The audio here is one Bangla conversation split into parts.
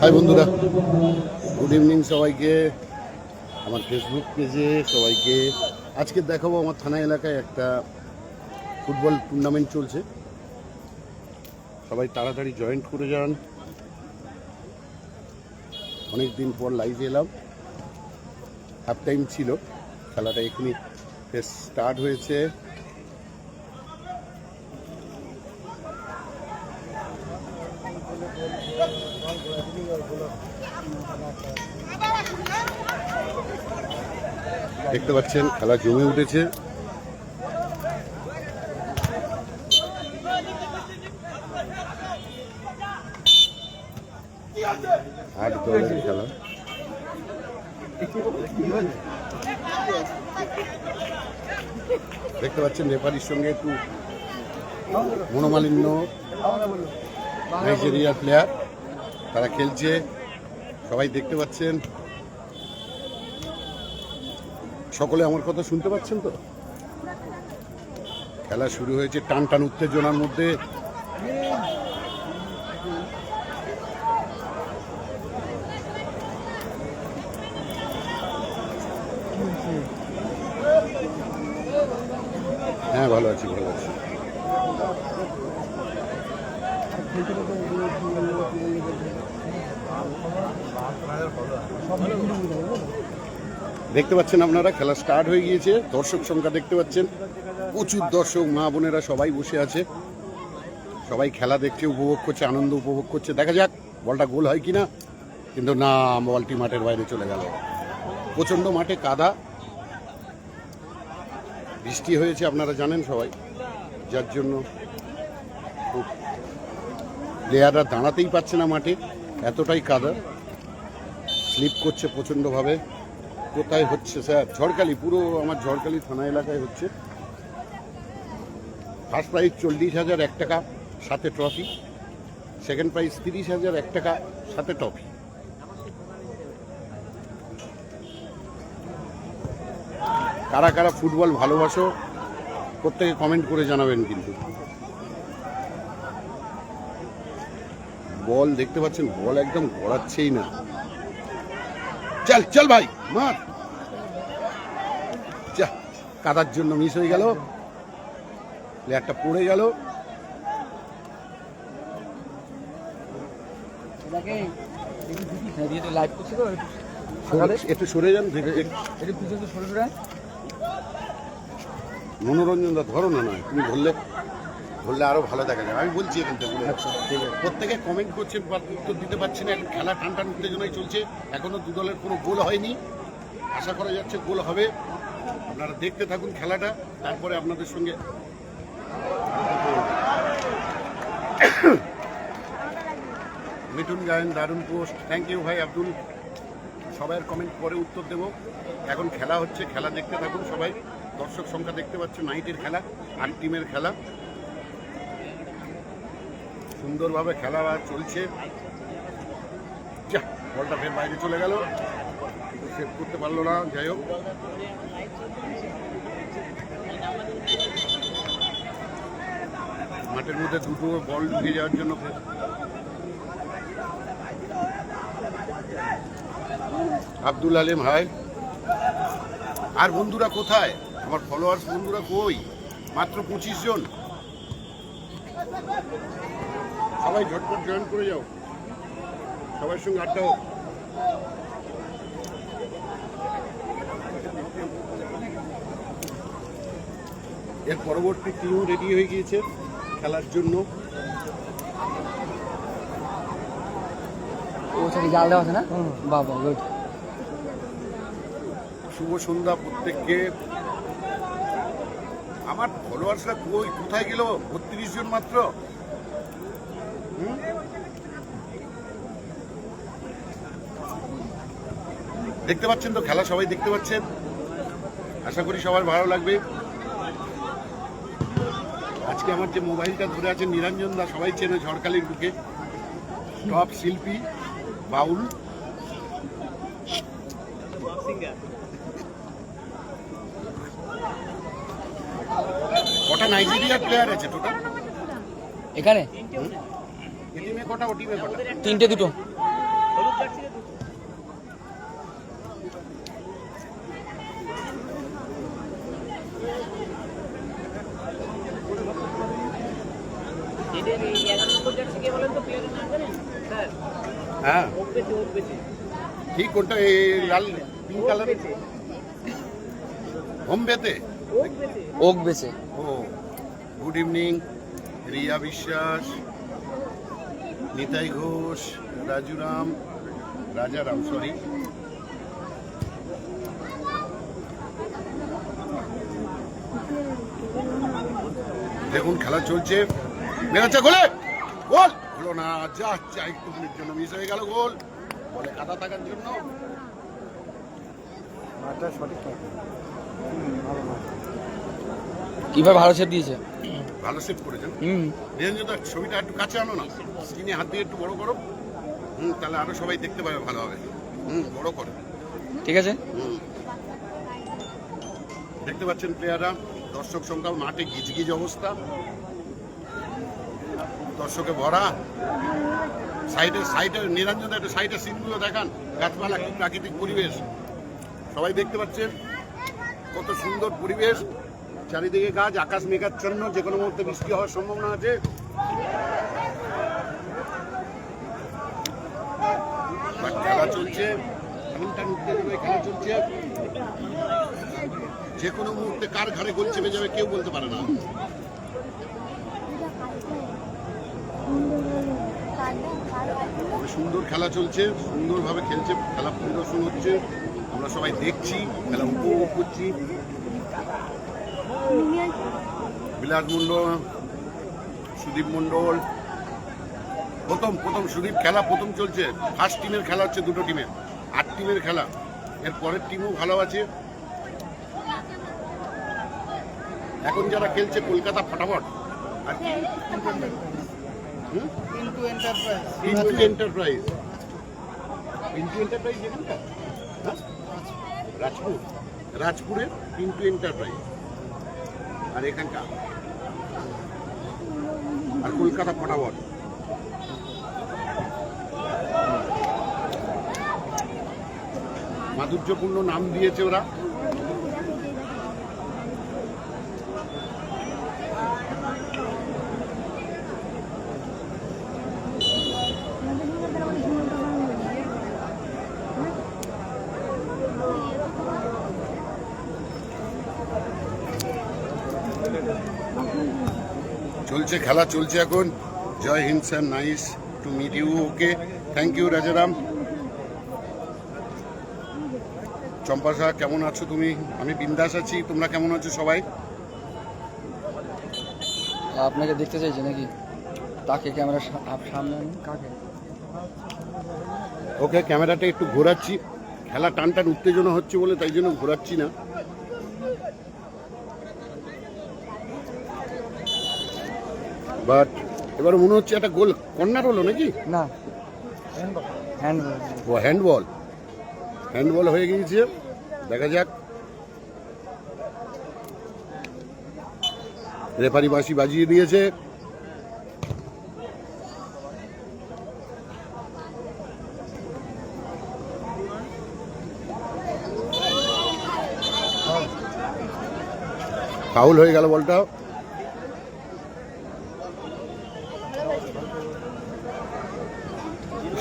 হাই বন্ধুরা, গুড ইভিনিং সবাইকে। আমার ফেসবুক পেজে সবাইকে আজকে দেখাবো আমার থানা এলাকায় একটা ফুটবল টুর্নামেন্ট চলছে। সবাই তাড়াতাড়ি জয়েন্ট করে যান। অনেক দিন পর লাইভে এলাম। হাফ টাইম ছিল, খেলাটা এখনই স্টার্ট হয়েছে। দেখতে পাচ্ছেন খেলা জমে উঠেছে। আট দলের খেলা। দেখতে পাচ্ছেন রেফারির সঙ্গে একটু মনোমালিন্য। নাইজেরিয়ার প্লেয়ার, তারা খেলছে, সবাই দেখতে পাচ্ছেন। সকলে আমার কথা শুনতে পাচ্ছেন তো? খেলা শুরু হয়েছে টান টান উত্তেজনার মধ্যে। হ্যাঁ, ভালো আছি, ভালো আছি। দেখতে পাচ্ছেন আপনারা, খেলা স্টার্ট হয়ে গিয়েছে। দর্শক সংখ্যা দেখতে পাচ্ছেন, প্রচুর দর্শক, মা বোনেরা সবাই বসে আছে। সবাই খেলা দেখছে, উপভোগ করছে, আনন্দ উপভোগ করছে। দেখা যাক বলটা গোল হয় কিনা। কিন্তু না, বলটি মাঠের বাইরে চলে গেল। প্রচণ্ড মাঠে কাদা, বৃষ্টি হয়েছে আপনারা জানেন সবাই, যার জন্য প্লেয়াররা দাঁড়াতেই পারছে না মাঠে, এতটাই কাদা। স্লিপ করছে প্রচণ্ডভাবে। কোথায় হচ্ছে স্যার? ঝড়খালি, পুরো আমার ঝড়খালি থানা এলাকায় হচ্ছে। ফার্স্ট প্রাইজ 40,001 টাকা, সাথে ট্রফি। সেকেন্ড প্রাইজ 30,001 টাকা, সাথে ট্রফি। কারা কারা ফুটবল ভালোবাসো প্রত্যেকে কমেন্ট করে জানাবেন। কিন্তু বল দেখতে পাচ্ছেন, বল একদম গড়াচ্ছেই না। চল চল ভাই, মার। কাদার জন্য মিস হয়ে গেল, প্লেয়ারটা পড়ে গেল। একটু সরে যান, মনোরঞ্জন দা ধরো না, নয় তুমি ধরলে আরো ভালো দেখা যাবে। আমি বলছি এখান থেকে। প্রত্যেকে কমেন্ট করছেন, উত্তর দিতে পারছি না। খেলা টান টান উত্তেজনায় চলছে। এখনো দু দলের কোনো গোল হয়নি। আশা করা যাচ্ছে গোল হবে। আপনারা দেখতে থাকুন খেলাটা, তারপরে আপনাদের সঙ্গে। মিঠুন গায়েন, দারুণ পোস্ট, থ্যাংক ইউ ভাই আব্দুল। সবাইয়ের কমেন্ট পরে উত্তর দেব। এখন খেলা হচ্ছে, খেলা দেখতে থাকুন সবাই। দর্শক সংখ্যা দেখতে পাচ্ছেন, নাইটের খেলা, 8 টিমের খেলা। সুন্দরভাবে খেলা চলছে। বলটা ফের বাইরে চলে গেল, সেভ করতে পারলো না। যাই হোক, মাঠের মধ্যে দুটো বল ঢুকে যাওয়ার জন্য আব্দুল আলিম হাই। আর বন্ধুরা কোথায়? আমার ফলোয়ার্স বন্ধুরা কই? মাত্র 25 জন। সবাই ঝটপট জয়েন করে যাও, সবার সঙ্গে আড্ডা হোক। এর পরবর্তী টিমও রেডি হয়ে গিয়েছে খেলার জন্য। জাল দেওয়া আছে না? বাবা গুড। শুভ সন্ধ্যা প্রত্যেককে। আমার ফলোয়ার্সরা কোথায় গেল? 32 জন মাত্র। দেখতে পাচ্ছেন তো খেলা? সবাই দেখতে পাচ্ছেন? আশা করি সবার ভালো লাগবে। আজকে আমার যে মোবাইলটা ধরে আছে নিরঞ্জন দা, সবাই চেনে, ঝড়খালির বুকে টপ শিল্পী, বাউল। কটা নাইজেরিয়ার প্লেয়ার আছে টোটাল এখানে? টিমে কটা? ও টিমে কটা? 3টে 2টো। হ্যাঁ ঠিক, কোনটা এই লাল পিঙ্ক কালার বোম্বেতে? ওক বেচে। ও গুড ইভিনিং রিয়া বিশ্বাস, নিতাই ঘোষ, রাজারাম সরি। দেখুন খেলা চলছে, মেরেছে গোলে, গোল হলো না, যা একটু মিনিট জন্য মিস হয়ে গেল গোল, বলে কাদা থাকার জন্য। কিভাবে ভালো সেট দিয়েছে, ভালো সেভ করেছেন। নিরঞ্জন ছবিটা একটু কাছে আনো না, স্ক্রিনে হাত দিয়ে একটু বড় করো। তাহলে আরো সবাই দেখতে পাবে ভালো হবে। বড় করো, ঠিক আছে। দেখতে পাচ্ছেন প্লেয়াররা, দর্শক সংখ্যা মাঠে গিজগিজ অবস্থা, দর্শকে ভরা। সাইডে নিরঞ্জন একটা সাইডে সিনগুলো দেখান, গাছপালা, কি প্রাকৃতিক পরিবেশ সবাই দেখতে পাচ্ছেন, কত সুন্দর পরিবেশ, চারিদিকে গাছ, আকাশ মেঘাচ্ছন্ন, যে কোনো মুহূর্তে বৃষ্টি হওয়ার সম্ভাবনা আছে। খেলা চলছে, খেলা চলছে, যে কোনো মুহূর্তে কার ঘাড়ে গোল চেপে যাবে কেউ বলতে পারে না। সুন্দর খেলা চলছে, সুন্দরভাবে খেলছে, খেলা পরিদর্শন হচ্ছে, আমরা সবাই দেখছি, খেলা উপভোগ করছি। বিলাস মন্ডল, সুদীপ মন্ডল, প্রথম সুদীপ খেলা প্রথম চলছে। ফার্স্ট টিমের খেলা হচ্ছে, দুটো টিমের 8 টিমের খেলা, এর পরের টিমও ভালো আছে। এখন যারা খেলছে কলকাতা ফটাফট আর পিন্টু এন্টারপ্রাইজ এখানটা রাজপুরের পিন্টু এন্টারপ্রাইজ, আর এখানটা আর কলকাতা ফটাফট। মাধুর্যপূর্ণ নাম দিয়েছে ওরা। চলছে খেলা চলছে এখন। Jai Hind sir, nice to meet you. Okay, thank you Rajaram. Champa Shah, কেমন আছো তুমি? আমি বিন্দাস আছি, তোমরা কেমন আছো সবাই? আপনাকে দেখতে চাইছে নাকি? তাকে ক্যামেরা সামনে আনুন। কাকে? ওকে, ক্যামেরাটা একটু ঘোরাচ্ছি, খেলা টান উত্তেজনা হচ্ছে বলে তাই জন্য ঘোরাচ্ছি না। বাট এবার মনে হচ্ছে একটা গোল কর্নার হলো নাকি? না, হ্যান্ডবল। হ্যান্ডবল হয়ে গিয়েছে, দেখা যাক। রেফারি বাঁশি বাজিয়ে দিয়েছে। ফাউল হয়ে গেল বলটা।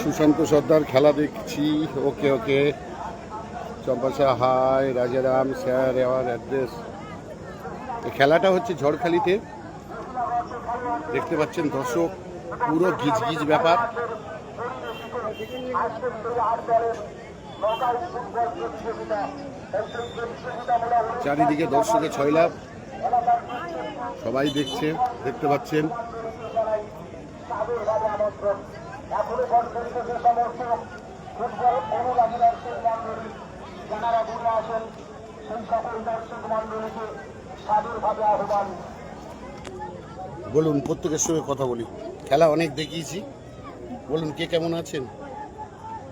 সুশান্ত সর্দার খেলা দেখছি। ওকে ওকে, চম্পা শাহ হাই, রাজারাম স্যার, আমার অ্যাড্রেস। খেলাটা হচ্ছে ঝড়খালিতে, দেখতে পাচ্ছেন দর্শক, পুরো গিজগিজ ব্যাপার। চারিদিকে দর্শকের ছয়লাভ, সবাই দেখছে, দেখতে পাচ্ছেন। বলুন, প্রত্যেকের সঙ্গে কথা বলি, খেলা অনেক দেখিয়েছি, বলুন কে কেমন আছেন?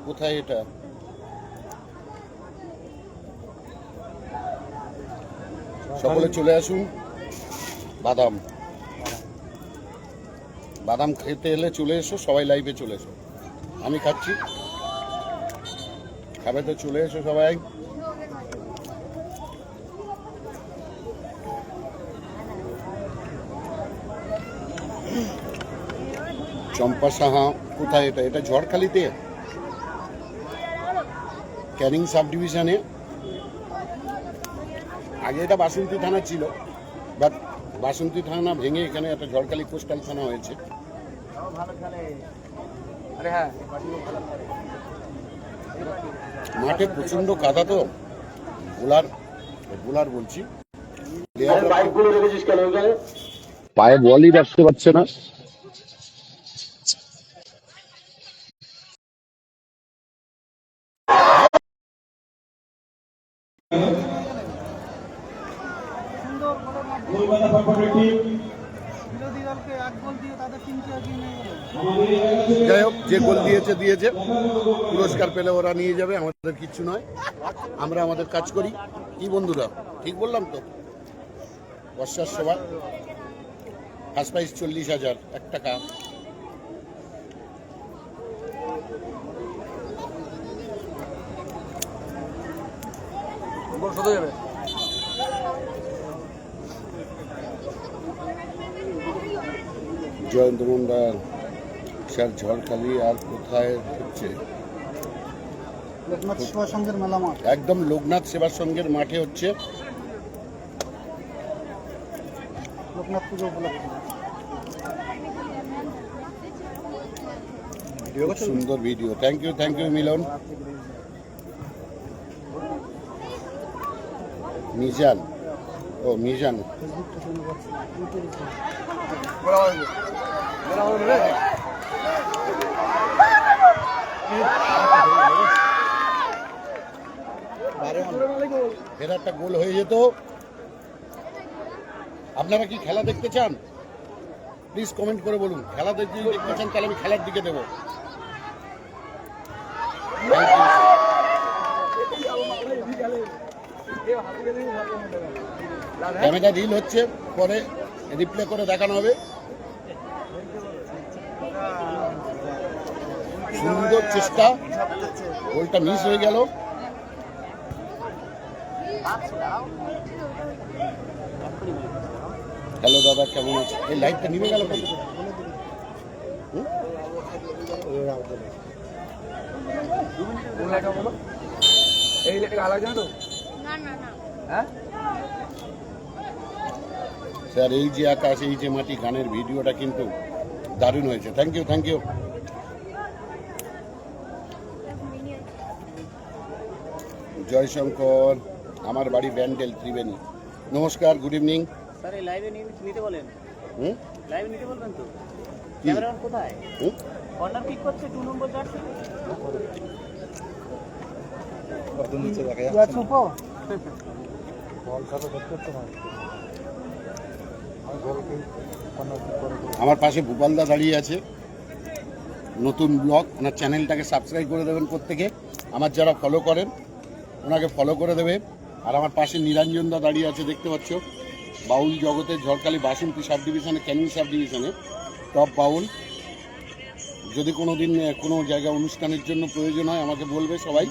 কোথায় এটা? সকলে চলে আসুন। বাদাম খেতে এলে চলে এসো, সবাই লাইভে চলে এসো। আমি খাচ্ছি, খাবে তো চলে এসো সবাই। চম্পা সাহা কোথায়? এটা ঝড়খালিতে। ক্যানিং সাব ডিভিশনে আগে এটা বাসন্তী থানা ছিল, বাট বাসন্তী থানা ভেঙে এখানে একটা ঝড়খালি কোস্টাল থানা হয়েছে। মাঠে প্রচন্ড কাদা, তো বোলার বলছি পায়ে বলই রাখতে পারছে না। যাই হোক, যে গোল দিয়েছে পুরস্কার পেলে ওরা নিয়ে যাবে, আমাদের কিচ্ছু নয়, আমরা আমাদের কাজ করি। কি বন্ধুরা, ঠিক বললাম তো? বর্ষার সভা ফার্স্ট প্রাইজ 40,000 1 টাকা। জয়ন্ত মন্ডল স্যার, ঝড়খালি আর কোথায় হচ্ছে? লোকনাথ সেবা সংঘের মেলা মাঠ, একদম লোকনাথ সেবা সংঘের মাঠে হচ্ছে। লোকনাথ পুজো উপলক্ষে সুন্দর ভিডিও, থ্যাংক ইউ মিলন। মিজান, এর একটা গোল হয়ে যেত। আপনারা কি খেলা দেখতে চান? প্লিজ কমেন্ট করে বলুন। খেলা দেখতে চান তাহলে আমি খেলার দিকে দেবো। ক্যামেরা রিল হচ্ছে, পরে রিপ্লে করে দেখানো হবে। সুন্দর চেষ্টা, গোলটা মিস হয়ে গেল। হ্যালো দাদা, কেমন আছে? এই লাইটটা নিভে গেল কেন? স্যার, এই যে আকাশ, এই যে মাটি গানের ভিডিওটা কিন্তু দারুণ হয়েছে। Thank you. জয়শঙ্কর, আমার বাড়ি ব্যান্ডেল, ত্রিবেণী। নমস্কার, গুড ইভিনিং। স্যার, এই লাইভে নিতে বলেন। লাইভে নিতে বলবেন তো? ক্যামেরাম্যান কোথায়? কর্নার কিক করছে 2 নম্বর জার্সি। কত নিচে দেখা যাচ্ছে? আমার পাশে ভূপালদা দাঁড়িয়ে আছে, নতুন ব্লগ। ওনার চ্যানেলটাকে সাবস্ক্রাইব করে দেবেন প্রত্যেকে। আমার যারা ফলো করেন ওনাকে ফলো করে দেবে। আর আমার পাশে নিরঞ্জন দা দাঁড়িয়ে আছে, দেখতে পাচ্ছ। বাউল জগতের ঝড়খালি বাসন্তী সাব ডিভিশনে, ক্যানিং সাব ডিভিশনে টপ বাউল। যদি কোনো দিন কোনো জায়গায় অনুষ্ঠানের জন্য প্রয়োজন হয় আমাকে বলবে সবাই,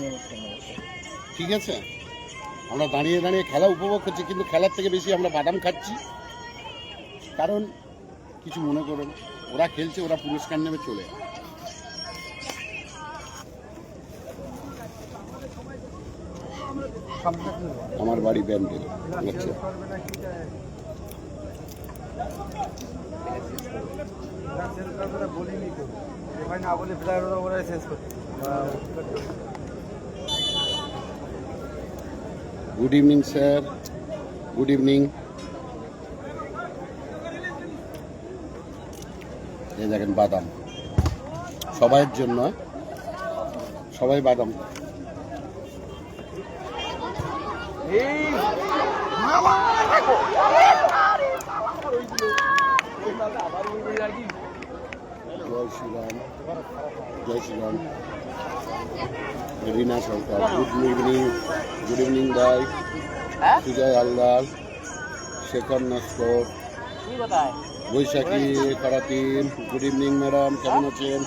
ঠিক আছে? আমরা দাঁড়িয়ে খেলা উপভোগ করছি, কিন্তু খেলার থেকে বেশি আমরা বাদাম খাচ্ছি। কারণ কিছু মনে করো না, ওরা খেলছে, ওরা পুরস্কার নেবে, চলে। আমার বাড়ি ব্যান্ডেল। আচ্ছা, good evening sir, good evening. এই দেখেন বাদাম সবাইয়ের জন্য, সবাই বাদাম। জয় শ্রীরাম, জয় শ্রীরাম। রিনা সরকার, গুড ইভিনিং ভাই। সুজয় হালদার, শেখর নস্কর, বৈশাখী কারাতি, গুড ইভিনিং ম্যাডাম, কেমন আছেন?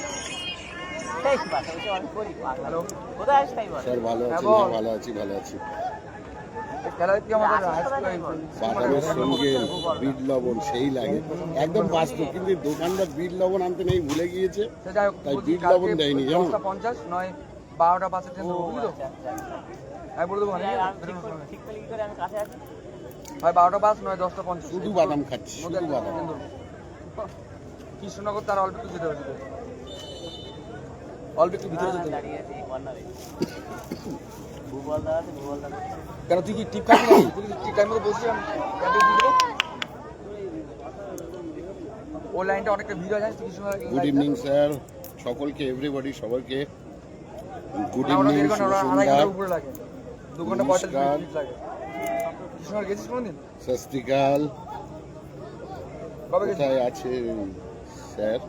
স্যার ভালো আছেন? ভালো আছি। বাদামের সঙ্গে বিট লবণ সেই লাগে, একদম বাস্তব। কিন্তু দোকানদার বিট লবণ আনতে নেই, ভুলে গিয়েছে, তাই বিট লবণ দেয়নি, জানো? 12টা 5 ট্রেন ধরবো, বুঝলি তো? আচ্ছা, আচ্ছা, আচ্ছা। আমি বলে দেবো না, স্যার, আমি ঠিক করলে কি করে আমি কাছে আছি? হয় 12টা 5 নয় 10টা 50। শুধু বাদাম খাচ্ছি, মধ্যে শুধু একটা বাদাম। ট্রেন ধরবো। কৃষ্ণনগর তার অল্প একটু যেতে হবে, অল্প একটু ভিতরে যেতে হবে। দাঁড়িয়ে আছি কর্নারে। ভূগোলদা আছে, ভূগোলদা করছে। কেন তুই কি টিপ খাবি নাকি? তুই টিপ টাইম মতো বসছিস, আমি ক্যান্টিন দিয়ে দেবো। ওই লাইনটা অনেকটা ভিড় হয়, জানিস তো কৃষ্ণনগর গুড ইভিনিং স্যার, সকলকে এভরিবডি, সবাইকে গুড না, ওটা ইভিনিং, 1.5 ঘন্টা, শুভ ওটা 2.5 সন্ধ্যা, ঘন্টার উপরে লাগে। 2 ঘন্টা 45 নমস্কার। মিনিট লাগে। কৃষ্ণনগর গেছিস কোনদিন? সত শ্রী আকাল। কবে গেছিস? কোথায় আছে স্যার?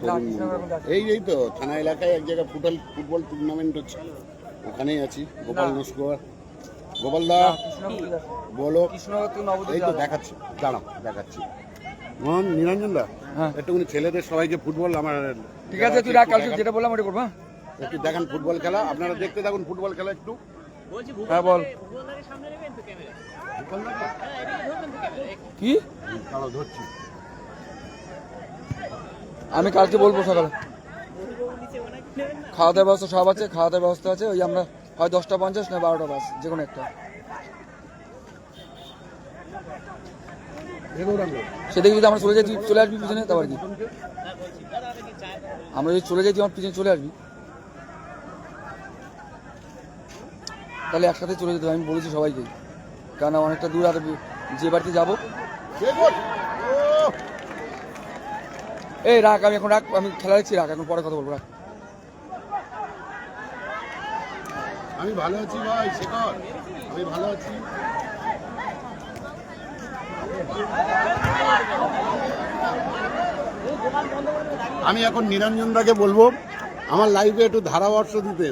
না, কৃষ্ণনগর এখন যাচ্ছি। এই তো থানা এলাকায় এক জায়গায় ফুটবল টুর্নামেন্ট হচ্ছে, ওখানেই আছি। গোপাল না। নস্কর, গোপাল দা না, কৃষ্ণনগর তুই যাচ্ছিস। বলো। কৃষ্ণনগর তুই নবদ্বীপ এই তো যাবি। দেখাচ্ছি, দাঁড়াও দেখাচ্ছি। মোহন নিরঞ্জন দা, হ্যাঁ। একটুখানি ছেলেদের সবাইকে ফুটবল আমার ঠিক আছে, তুই রাখ, কাল যেটা বললাম ওটা করবো। হ্যাঁ? একটু দেখান ফুটবল খেলা, আপনারা দেখতে থাকুন ফুটবল খেলা একটু। বলছি হ্যাঁ, বল। ভূগোলদাকে সামনে নেবেন তো ক্যামেরা? হ্যাঁ, এদিকে ধরবেন তো ক্যামেরা? কি? দাঁড়াও ধরছি। আমি কালকে বলবো সকালে। নিচে ওনাকে নেবেন না? খাওয়া দাওয়ার ব্যবস্থা সব আছে, খাওয়া দাওয়ার ব্যবস্থা আছে। ওই আমরা হয় 10টা 50 না 12টা 5, যে কোনো একটা। সেদিকে যদি আমরা চলে যাই, তুই চলে আসবি পিছনে, তারপর কি? হ্যাঁ, বলছি। দাদা, কি চায়? আমরা যদি চলে যাই, তুই আমার পিছনে চলে আসবি, তাহলে একসাথে চলে যেতে হবে। আমি বলেছি সবাইকে, কারণ অনেকটা দূর, আর যে বাড়িতে যাবো। এই রাখ, আমি এখন রাখ, আমি খেলা দেখছি, রাখ, এখন পরে কথা বলবো, রাখ। আমি ভালো আছি ভাই শেখর, আমি ভালো আছি। আমি এখন নিরঞ্জন দাকে বলবো আমার লাইভে একটু ধারাবর্ষ দিতে,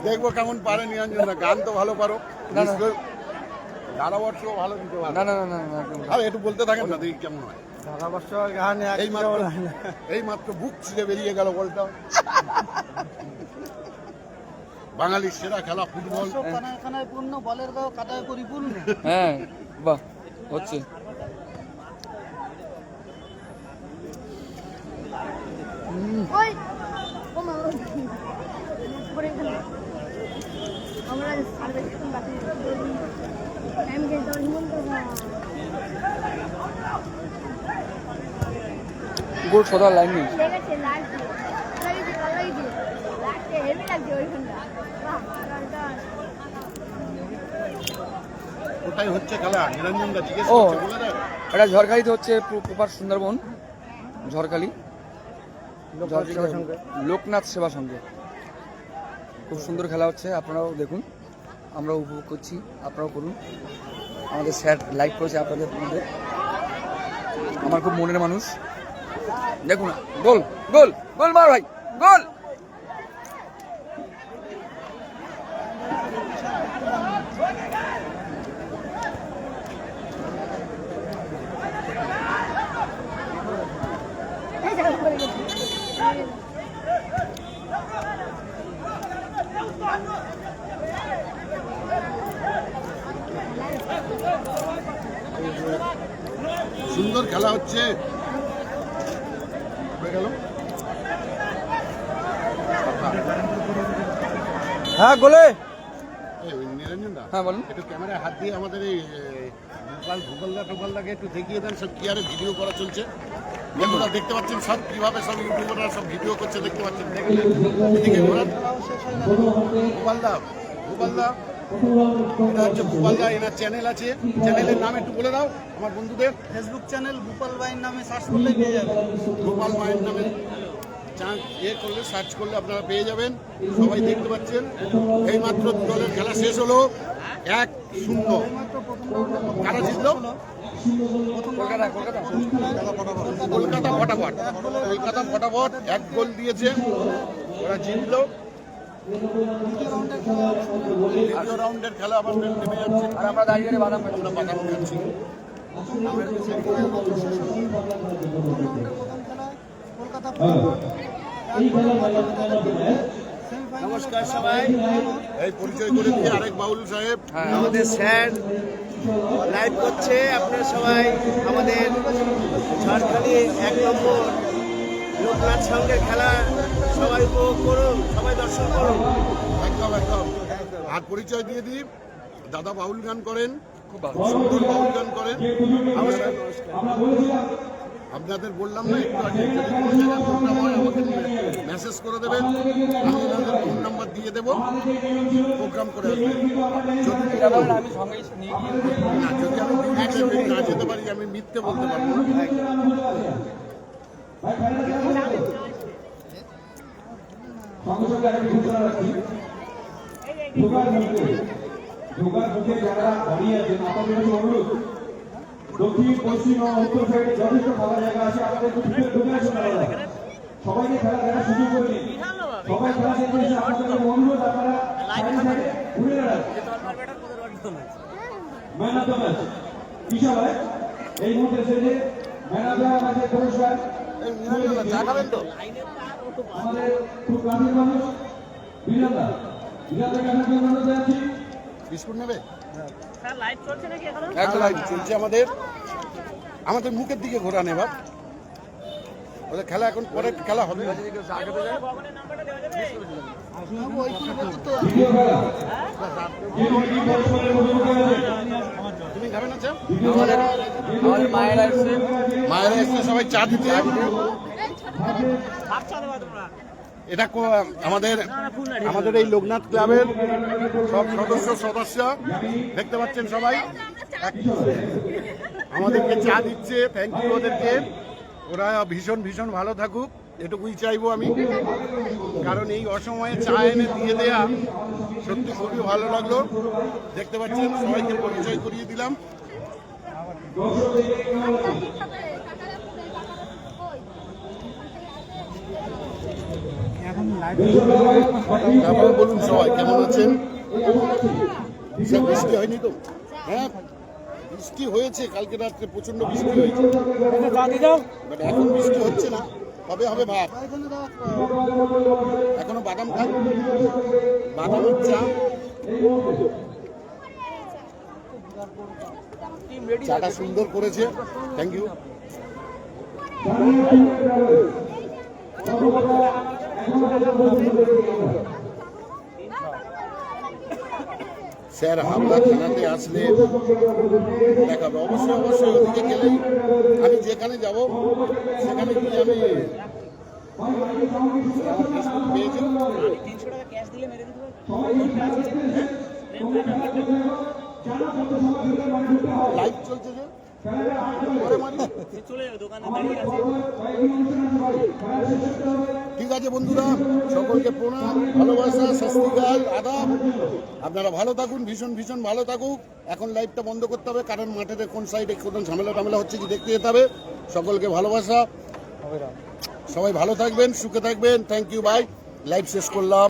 দেখবো কেমন পারে নিরঞ্জন দা। গান তো ভালো পারো, না, না। ধারাবর্ষ ভালো দিতে পারো। না না না না না, একদম না। আর একটু বলতে থাকেন না, দেখি কেমন হয়। এই মাত্র বুক ছিঁড়ে বেরিয়ে গেল বলটা। বাঙালির সেরা খেলা ফুটবল। পূর্ণ বলের গাও কাদায় পরিপূর্ণ। হ্যাঁ, বাহ, হচ্ছে। ওই ও মা পরে গেল আমরা সার্ভিস করতে বাকি টাইম গেল তো হিমন্ত গোল সদা লাইন নেই। লেগেছে লাগছে লাগছে হেভি লাগছে ওইখানটা বাহ কোথায় হচ্ছে খেলা নিরঞ্জন দা জিজ্ঞেস ও। করছে, বলে দাও। এটা ঝড়খালিতে হচ্ছে, প্রপার সুন্দরবন ঝড়খালি, লোকনাথ সেবা সংঘ। খুব সুন্দর খেলা হচ্ছে, আপনারাও দেখুন, আমরাও উপভোগ করছি, আপনারাও করুন। আমাদের স্যার লাইভ করেছে আপনাদের মধ্যে, আমার খুব মনের মানুষ। দেখুন, গোল গোল গোল মার ভাই, গোল। এই জায়গা পড়ে গেছে সুন্দর খেলা হচ্ছে। হয়ে গেল। হ্যাঁ, গোলে। এই নিরঞ্জন দা, হ্যাঁ, বলুন। একটু ক্যামেরায় হাত দিয়ে আমাদের এই ভূগোলদাকে একটু দেখিয়ে দেন, সব কি আরে ভিডিও করা চলছে। বন্ধুরা দেখতে পাচ্ছেন সব কিভাবে সব ইউটিউবাররা সব ভিডিও করছে, দেখতে পাচ্ছেন। দেখলেন এদিকে ঘোরান। গোপালদা, গোপালদা, এটা হচ্ছে গোপালদা, এনার চ্যানেল আছে, চ্যানেলের নাম একটু বলে দাও আমার বন্ধুদের। ফেসবুক চ্যানেল গোপাল ভাইয়ের নামে সার্চ করলে পেয়ে যাবেন। গোপাল মায়ের নামে করলে সার্চ করলে আপনারা পেয়ে যাবেন। সবাই দেখতে পাচ্ছেন এইমাত্র দলের খেলা শেষ হলো, 1-0। কারা জিতলো? কলকাতা কলকাতা কলকাতা ফটাফট। কলকাতা ফটাফট 1 গোল দিয়েছে, ওরা জিতলো। দ্বিতীয় রাউন্ডের খেলা আবার নেমে যাচ্ছে। আর আমরা দাঁড়িয়ে বাদাম খাচ্ছি। আমরা বাদাম খাচ্ছি। নমস্কার সবাই, এই পরিচয় করে দিয়ে আরেক বাউল সাহেব। হ্যাঁ, আমাদের স্যার লাইভ করছে। আপনারা সবাই আমাদের ঝড়খালি 1 নম্বর লোকনাথ সঙ্গের খেলা সবাই উপভোগ করুন, সবাই দর্শন করুন। একদম একদম। আর পরিচয় দিয়ে দিই, দাদা বাউল গান করেন, খুব ভালো। সুন্দর বাউল গান করেন। আপনাদের বললাম না একটু আগে, যদি কোনো জায়গায় প্রোগ্রাম হয় আমাকে মেসেজ করে দেবেন, আমি ওনাদের ফোন নাম্বার দিয়ে দেবো, প্রোগ্রাম করে আসবেন। যদি এটা বলেন, আমি সঙ্গে নিয়ে গিয়ে না, যদি আমি যদি না যেতে পারি আমি মিথ্যে বলতে পারবো না। ঢোকার মুখে যারা দাঁড়িয়ে আছেন আপনাদের কাছে অনুরোধ, দক্ষিণ পশ্চিম ও উত্তর সাইডে যথেষ্ট খাওয়া জায়গা আছে, আমাদের ঢুকে আসুন আপনারা। সবাইকে খেলা দেখার সুযোগ করে দিন। সবাই খেলা দেখতে এসে আপনাদের অনুরোধ, আপনারা সাইডে সাইডে ঘুরে দাঁড়ান। ম্যান অফ দ্য ম্যাচ কিশোর ভাই এই মুহূর্তে এসেছে ম্যান অফ দ্য ম্যাচের পুরস্কার এই মিনারেল চা খাবেন তো? আমাদের খুব কাছের মানুষ বিরান্দা বিরান্দাকে আপনাকে অনুরোধ জানাচ্ছি। বিস্কুট নেবে? স্যার লাইভ চলছে নাকি এখনো? একদম লাইভ চলছে আমাদের। আমাদের মুখের দিকে ঘোরা নেই বাপ, ওদের খেলা এখন পরে খেলা হবে। ভবনের নাম্বারটা দেওয়া যাবে? দ্বিতীয় খেলা যে দলটি পুরস্কারের মুখোমুখি আছে তুমি খাবে না চা? আমাদের মায়েরা এসছে। মায়েরা এসে সবাই চা দিতে। হাফ চা দেওয়া তোমরা। এটা আমাদের এই লোকনাথ ক্লাবের সব সদস্য দেখতে পাচ্ছেন সবাই আমাদেরকে চা দিচ্ছে। থ্যাংক ইউ ওদেরকে, ওরা ভীষণ ভীষণ ভালো থাকুক এটুকুই চাইবো আমি, কারণ এই অসময়ে চা এনে দিয়ে দেয়া সত্যি খুবই ভালো লাগলো। দেখতে পাচ্ছেন সবাইকে পরিচয় করিয়ে দিলাম। তারপরে বলুন সবাই কেমন আছেন? স্যার, বৃষ্টি হয়নি তো? হ্যাঁ বৃষ্টি হয়েছে, কালকে রাত্রে প্রচন্ড বৃষ্টি হয়েছে, বাট এখন বৃষ্টি হচ্ছে না, কবে হবে ভাব। এখনো বাদাম খান, বাদামের চা, চাটা সুন্দর করেছে, থ্যাংক ইউ। স্যার হাবড়া থানাতে আসলে দেখাবে, অবশ্যই অবশ্যই। ওদিকে গেলেই আমি যেখানে যাব সেখানে গিয়ে আমি পেয়েছি। 300 টাকা ক্যাশ দিলে মেরে দিতে পারবে? লাইভ চলছে যে পরে মারি। চলে যাবে, দোকানে দাঁড়িয়ে আছে। ঠিক আছে বন্ধুরা, সকলকে প্রণাম, ভালোবাসা, সত শ্রী আকাল, আদাব। আপনারা ভালো থাকুন, ভীষণ ভীষণ ভালো থাকুক। এখন লাইভটা বন্ধ করতে হবে, কারণ মাঠের কোন সাইডে কোন ঝামেলা টামেলা হচ্ছে কি দেখতে যেতে হবে। সকলকে ভালোবাসা, সবাই ভালো থাকবেন, সুখে থাকবেন। Thank you, by. লাইভ শেষ করলাম।